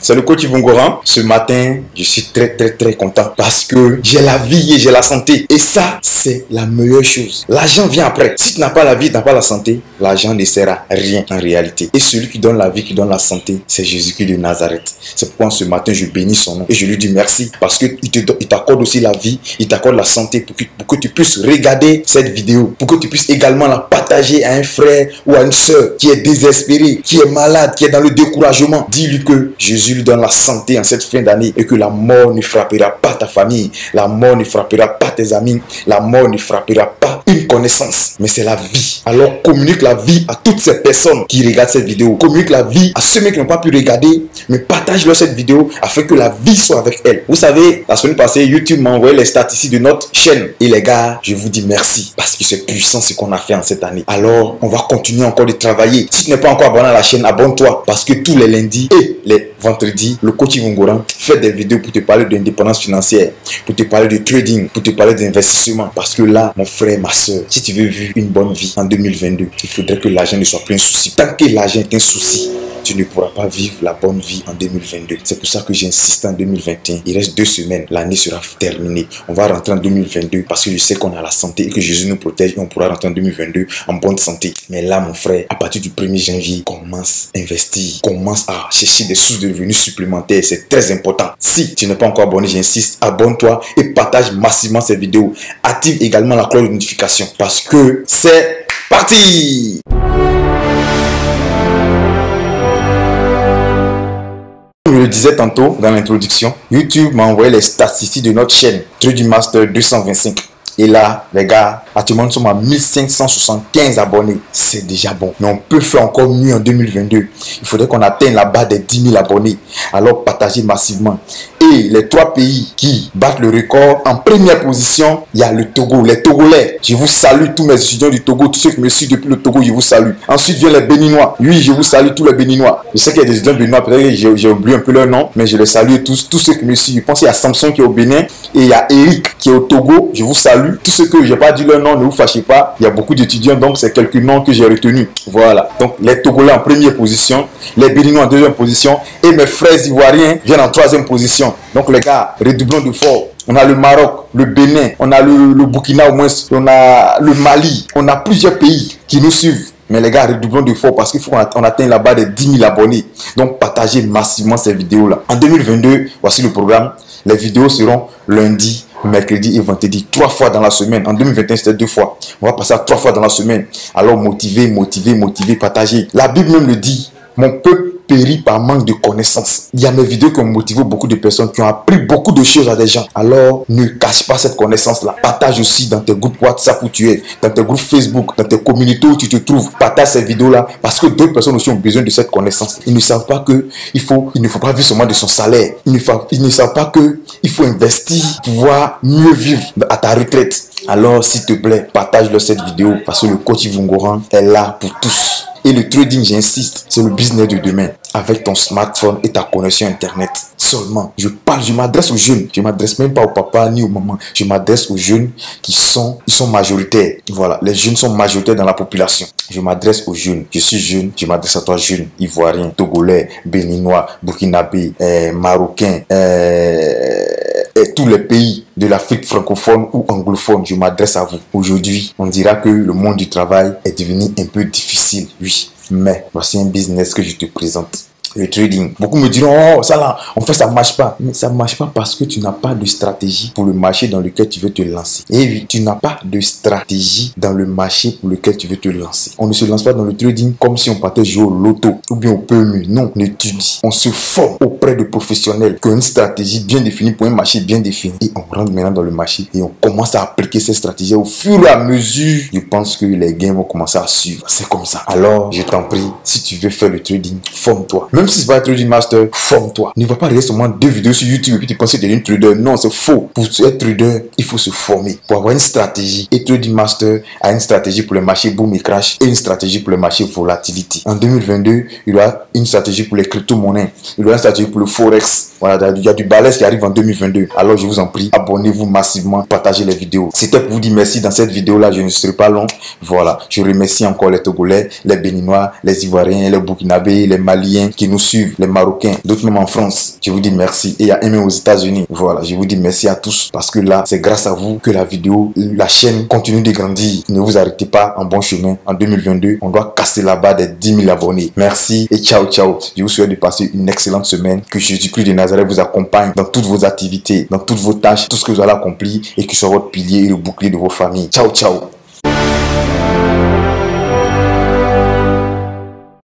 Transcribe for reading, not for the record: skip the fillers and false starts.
C'est le coach Ivongoran. Ce matin, je suis très content parce que j'ai la vie et j'ai la santé. Et ça, c'est la meilleure chose. L'argent vient après. Si tu n'as pas la vie, tu n'as pas la santé, l'argent ne sert à rien en réalité. Et celui qui donne la vie, qui donne la santé, c'est Jésus-Christ de Nazareth. C'est pourquoi ce matin, je bénis son nom et je lui dis merci parce qu'il t'accorde aussi la vie, il t'accorde la santé pour que tu puisses regarder cette vidéo, pour que tu puisses également la partager à un frère ou à une soeur qui est désespéré, qui est malade, qui est dans le découragement. Dis-lui que Jésus lui donne la santé en cette fin d'année et que la mort ne frappera pas ta famille, la mort ne frappera pas tes amis, la mort ne frappera pas une connaissance, mais c'est la vie. Alors communique la vie à toutes ces personnes qui regardent cette vidéo. Communique la vie à ceux qui n'ont pas pu regarder, mais partage-leur cette vidéo afin que la vie soit avec elle. Vous savez, la semaine passée, YouTube m'a envoyé les statistiques de notre chaîne. Et les gars, je vous dis merci parce que c'est puissant ce qu'on a fait en cette année. Alors, on va continuer encore de travailler. Si tu n'es pas encore abonné à la chaîne, abonne-toi parce que tous les lundis et les vendredis, le coach Ivongoran fait des vidéos pour te parler d'indépendance financière, pour te parler de trading, pour te parler d'investissement. Parce que là, mon frère, ma soeur, si tu veux vivre une bonne vie en 2022, il faudrait que l'argent ne soit plus un souci. Tant que l'argent est un souci, tu ne pourras pas vivre la bonne vie en 2022. C'est pour ça que j'insiste en 2021. Il reste 2 semaines. L'année sera terminée. On va rentrer en 2022 parce que je sais qu'on a la santé et que Jésus nous protège et on pourra rentrer en 2022 en bonne santé. Mais là, mon frère, à partir du 1er janvier, commence à investir. Commence à chercher des sources de revenus supplémentaires. C'est très important. Si tu n'es pas encore abonné, j'insiste, abonne-toi et partage massivement ces vidéos. Active également la cloche de notification parce que c'est parti! Je le disais tantôt dans l'introduction, YouTube m'a envoyé les statistiques de notre chaîne Trading Master 225. Et là, les gars, actuellement nous sommes à 1575 abonnés. C'est déjà bon. Mais on peut faire encore mieux en 2022. Il faudrait qu'on atteigne la barre des 10 000 abonnés. Alors partagez massivement. Et les 3 pays qui battent le record, en première position, il y a le Togo, les Togolais. Je vous salue tous mes étudiants du Togo, tous ceux qui me suivent depuis le Togo, je vous salue. Ensuite vient les Béninois. Oui, je vous salue tous les Béninois. Je sais qu'il y a des étudiants béninois, peut-être que j'ai oublié un peu leur nom, mais je les salue tous ceux qui me suivent. Je pense qu'il y a Samson qui est au Bénin et il y a Eric qui est au Togo. Je vous salue. Tous ceux que je n'ai pas dit leur nom, ne vous fâchez pas. Il y a beaucoup d'étudiants, donc c'est quelques noms que j'ai retenus. Voilà. Donc les Togolais en première position, les Béninois en deuxième position et mes frères ivoiriens viennent en troisième position. Donc les gars, redoublons de fort. On a le Maroc, le Bénin, on a le Burkina au moins, on a le Mali, on a plusieurs pays qui nous suivent. Mais les gars, redoublons de fort parce qu'il faut qu'on atteigne la barre des 10 000 abonnés. Donc partagez massivement ces vidéos-là. En 2022, voici le programme. Les vidéos seront lundi, mercredi et vendredi, 3 fois dans la semaine. En 2021, c'était 2 fois. On va passer à 3 fois dans la semaine. Alors motivez, partagez. La Bible même le dit. Mon peuple périt par manque de connaissances. Il y a mes vidéos qui ont motivé beaucoup de personnes, qui ont appris beaucoup de choses à des gens. Alors, ne cache pas cette connaissance-là. Partage aussi dans tes groupes WhatsApp où tu es, dans tes groupes Facebook, dans tes communautés où tu te trouves. Partage ces vidéos-là parce que d'autres personnes aussi ont besoin de cette connaissance. Ils ne savent pas que il ne faut pas vivre seulement de son salaire. Ils ne savent pas que il faut investir pour pouvoir mieux vivre à ta retraite. Alors, s'il te plaît, partage-leur cette vidéo parce que le coach Ivongoran est là pour tous. Et le trading, j'insiste, c'est le business de demain. Avec ton smartphone et ta connexion internet. Seulement, je m'adresse aux jeunes. Je ne m'adresse même pas au papa ni aux mamans. Je m'adresse aux jeunes ils sont majoritaires. Voilà, les jeunes sont majoritaires dans la population. Je m'adresse aux jeunes. Je suis jeune, je m'adresse à toi jeune, ivoirien, togolais, béninois, burkinabé, marocain, et tous les pays de l'Afrique francophone ou anglophone. Je m'adresse à vous. Aujourd'hui, on dira que le monde du travail est devenu un peu difficile. Oui, mais voici un business que je te présente. Le trading. Beaucoup me diront, oh, ça là, en fait, ça ne marche pas. Mais ça ne marche pas parce que tu n'as pas de stratégie pour le marché dans lequel tu veux te lancer. Et oui, tu n'as pas de stratégie dans le marché pour lequel tu veux te lancer. On ne se lance pas dans le trading comme si on partait jouer au loto ou bien au PMU. Non, on étudie. On se forme auprès de professionnels qui ont une stratégie bien définie pour un marché bien défini. Et on rentre maintenant dans le marché et on commence à appliquer ces stratégies au fur et à mesure. Je pense que les gains vont commencer à suivre. C'est comme ça. Alors, je t'en prie, si tu veux faire le trading, forme-toi. Même si c'est pas un trading master, forme-toi. Ne va pas regarder seulement 2 vidéos sur YouTube et puis tu penses que tu es un trader. Non, c'est faux. Pour être trader, il faut se former. Pour avoir une stratégie. Et trading master a une stratégie pour le marché boom et crash et une stratégie pour le marché volatility. En 2022, il y aura une stratégie pour les crypto-monnaies. Il y aura une stratégie pour le forex. Voilà, il y a du balèze qui arrive en 2022. Alors je vous en prie, abonnez-vous massivement, partagez les vidéos. C'était pour vous dire merci dans cette vidéo-là, je ne serai pas long. Voilà, je remercie encore les Togolais, les Béninois, les Ivoiriens, les Burkinabés, les Maliens qui nous suivent, les Marocains, d'autres même en France. Je vous dis merci. Et il y a un même aux États-Unis. Voilà, je vous dis merci à tous parce que là, c'est grâce à vous que la vidéo, la chaîne continue de grandir. Ne vous arrêtez pas en bon chemin. En 2022, on doit casser la barre des 10 000 abonnés. Merci et ciao, ciao. Je vous souhaite de passer une excellente semaine. Que Jésus-Christ de Nazareth vous accompagne dans toutes vos activités, dans toutes vos tâches, tout ce que vous allez accomplir et qu'il soit votre pilier et le bouclier de vos familles. Ciao, ciao.